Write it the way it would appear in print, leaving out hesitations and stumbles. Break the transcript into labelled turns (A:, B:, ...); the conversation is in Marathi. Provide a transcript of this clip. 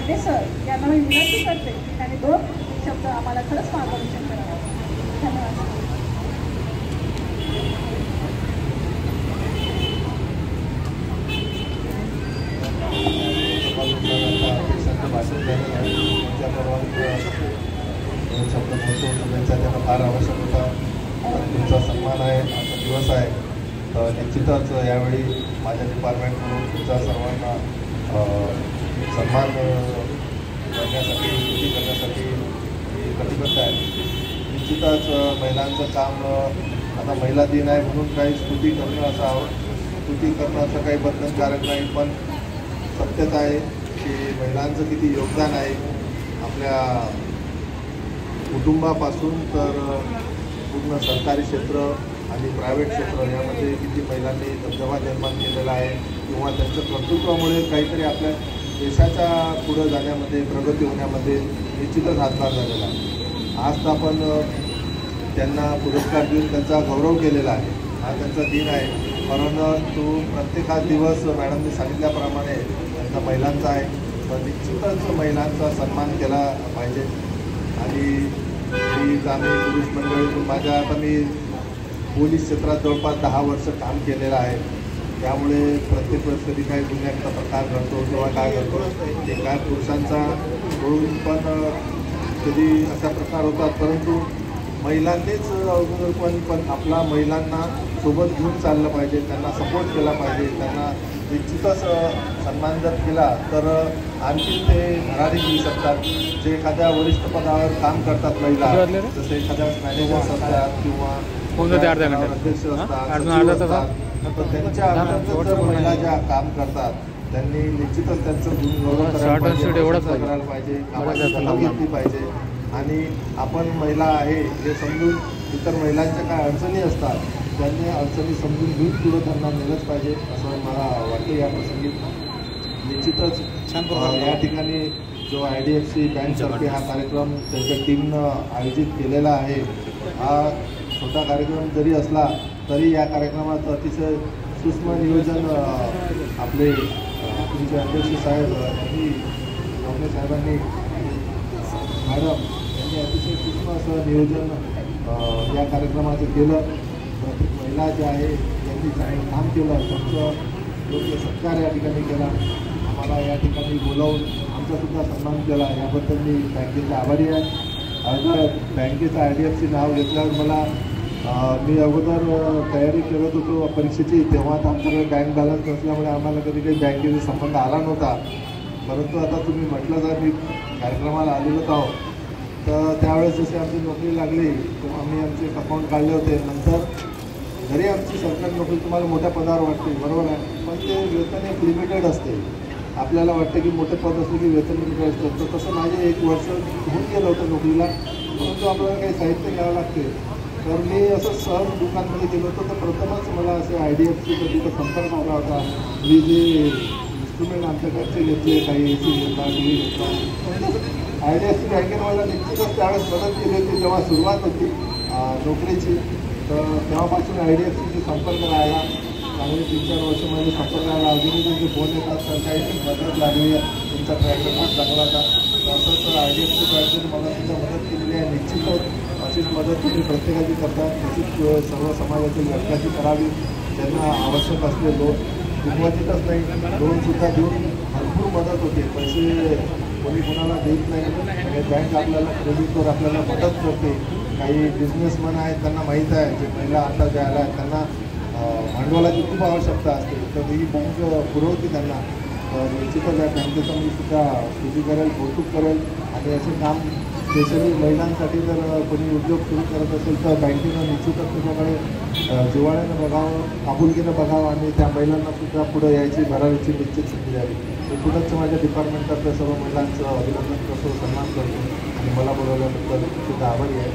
A: पांडे सर यांना मी विनंती करते की त्यांनी 2 शब्द आम्हाला खरंच मार्गदर्शन करावं. धन्यवाद.
B: भाषण झालेलं आहे. त्यांच्या परवानगी शब्द बोलतो त्यांचा त्यांना फार आवश्यक होता. तुमचा सन्मान आहे, आजचा दिवस आहे. निश्चितच यावेळी माझ्या डिपार्टमेंटकडून तुमचा सर्वांना सन्मान करण्यासाठी स्तुती करण्यासाठी कटिबद्ध आहे. निश्चितच महिलांचं काम आता महिला दिन आहे म्हणून काही स्तुती करणं असं काही बंधनकारक नाही, पण सत्यता आहे की महिलांचं किती योगदान आहे आपल्या कुटुंबापासून तर पूर्ण सरकारी क्षेत्र आणि प्रायव्हेट क्षेत्र यामध्ये किती महिलांनी दबदबा निर्माण केलेला आहे किंवा त्यांच्या कर्तृत्वामुळे काहीतरी आपल्या देशाच्या पुढं जाण्यामध्ये प्रगती होण्यामध्ये निश्चितच हातभार झालेला आहे. आज तर आपण त्यांना पुरस्कार देऊन त्यांचा गौरव केलेला आहे. हा त्यांचा दिन आहे, परंतु प्रत्येक हा दिवस मॅडमने सांगितल्याप्रमाणे त्यांचा महिलांचा आहे. तर निश्चितच महिलांचा सन्मान केला पाहिजे. आणि आम्ही पुरुष मंडळीतून आता मी पोलीस क्षेत्रात जवळपास 10 वर्ष काम केलेलं आहे. त्यामुळे प्रत्येक वेळेस कधी काही गुन्ह्याचा प्रकार घडतो किंवा काय घडतो ते काय पुरुषांचा होऊन पण कधी असा प्रकार होतात, परंतु महिलांनीच अगोदर पण आपला महिलांना सोबत घेऊन चाललं पाहिजे, त्यांना सपोर्ट केला पाहिजे. त्यांना निश्चितच सन्मान जर केला तर आणखी ते भरारी घेऊ शकतात. जे एखाद्या वरिष्ठ पदावर काम करतात महिला, जसे एखाद्या मॅनेजर्स असतात किंवा अध्यक्ष असतात, तर त्यांच्या अंतर्गत जर महिला ज्या काम करतात त्यांनी निश्चितच त्यांचं गुणगौरव करायला पाहिजे, कामाची दखल घेतली पाहिजे. आणि आपण महिला आहे हे समजून इतर महिलांच्या काय अडचणी असतात त्यांनी अडचणी समजून घेऊन पुढे त्यांना नेलंच पाहिजे असं मला वाटतं. या प्रसंगी निश्चितच या ठिकाणी जो IDFC बँकतर्फे हा कार्यक्रम त्यांच्या टीमनं आयोजित केलेला आहे. हा छोटा कार्यक्रम जरी असला तरी या कार्यक्रमात अतिशय सूक्ष्म नियोजन आपले तुमचे अध्यक्ष साहेब यांनी साहेबांनी मॅडम यांनी अतिशय सूक्ष्म असं नियोजन या कार्यक्रमाचं केलं. प्रत्येक महिला ज्या आहे त्यांनी चांगलं काम केलं, त्यांचं योग्य सत्कार या ठिकाणी केला. आम्हाला या ठिकाणी बोलावून आमचासुद्धा सन्मान केला, याबद्दल मी बँकेचा आभारी आहे. अगोदर बँकेचं IDFC नाव घेतल्यावर मी अगोदर तयारी करत होतो परीक्षेची, तेव्हा आमच्याकडे बँक बॅलन्स नसल्यामुळे आम्हाला कधी काही बँकेचा संबंध आला नव्हता. परंतु आता तुम्ही म्हटलं तर मी कार्यक्रमाला आलेलोच आहोत. तर त्यावेळेस जशी आमची नोकरी लागली तेव्हा आम्ही आमचे अकाउंट काढले होते. नंतर जरी आमची सरकारी नोकरी तुम्हाला मोठ्या पदावर वाटते, बरोबर आहे, पण ते वेतन एक लिमिटेड असते. आपल्याला वाटतं की मोठे पद असले की वेतन लिमिटेड असतं. तर तसं माझे 1 वर्ष होऊन गेलं होतं नोकरीला, परंतु आपल्याला काही साहित्य घ्यावं लागते. तर मी असं सहज दुकानमध्ये गेलो होतो, तर प्रथमच मला असे IDFC तिथं संपर्क आला होता. मी जे इन्स्ट्रुमेंट आमच्या घरचे घेतले, काही AC घेतला, TV घेतला, IDFC बँकेने मला निश्चितच त्यावेळेस मदत केली होती जेव्हा सुरुवात होती नोकरीची. तर तेव्हापासून IDFCशी संपर्क राहिला. चांगले 3-4 वर्ष माझे संपर्क राहिला. अजूनही तुमचे फोन येतात तर काही मदत लागली आहे, तुमचा ट्रॅक रेकॉर्ड चांगला होता. तसंच IDFC बँकेने मला सुद्धा मदत केलेली आहे. निश्चितच अशीच मदत तुम्ही प्रत्येकाची करतात, तशीच सर्व समाजातील घटकाची करावी. त्यांना आवश्यक असले लोन दुखवायचीच नाही, लोनसुद्धा देऊन भरपूर मदत होते. पैसे कोणी कोणाला देत नाही आणि बँक आपल्याला क्रेडिटवर आपल्याला मदत करते. काही बिझनेसमॅन आहेत त्यांना माहीत आहे, जे महिला आता ज्या आल्या आहेत त्यांना भांडवलाची खूप आवश्यकता असते, तर ही बँक पुरवते त्यांना. तर निश्चितच या बँकेचं मी सुद्धा स्तुती करेल, कौतुक करेल. आणि असे काम स्पेशली महिलांसाठी जर कोणी उद्योग सुरू करत असेल तर बँकेनं निश्चितच त्याच्याकडे जिव्हाळ्यानं बघावं, आपुलकीनं बघावं आणि त्या महिलांनासुद्धा पुढं यायची भरावीची निश्चित संधी द्यावी. एकूणच माझ्या डिपार्टमेंटतर्फे सर्व महिलांचं अभिनंदन करतो, सन्मान करतो आणि मला बोलवल्याबद्दल सुद्धा आभारी आहे.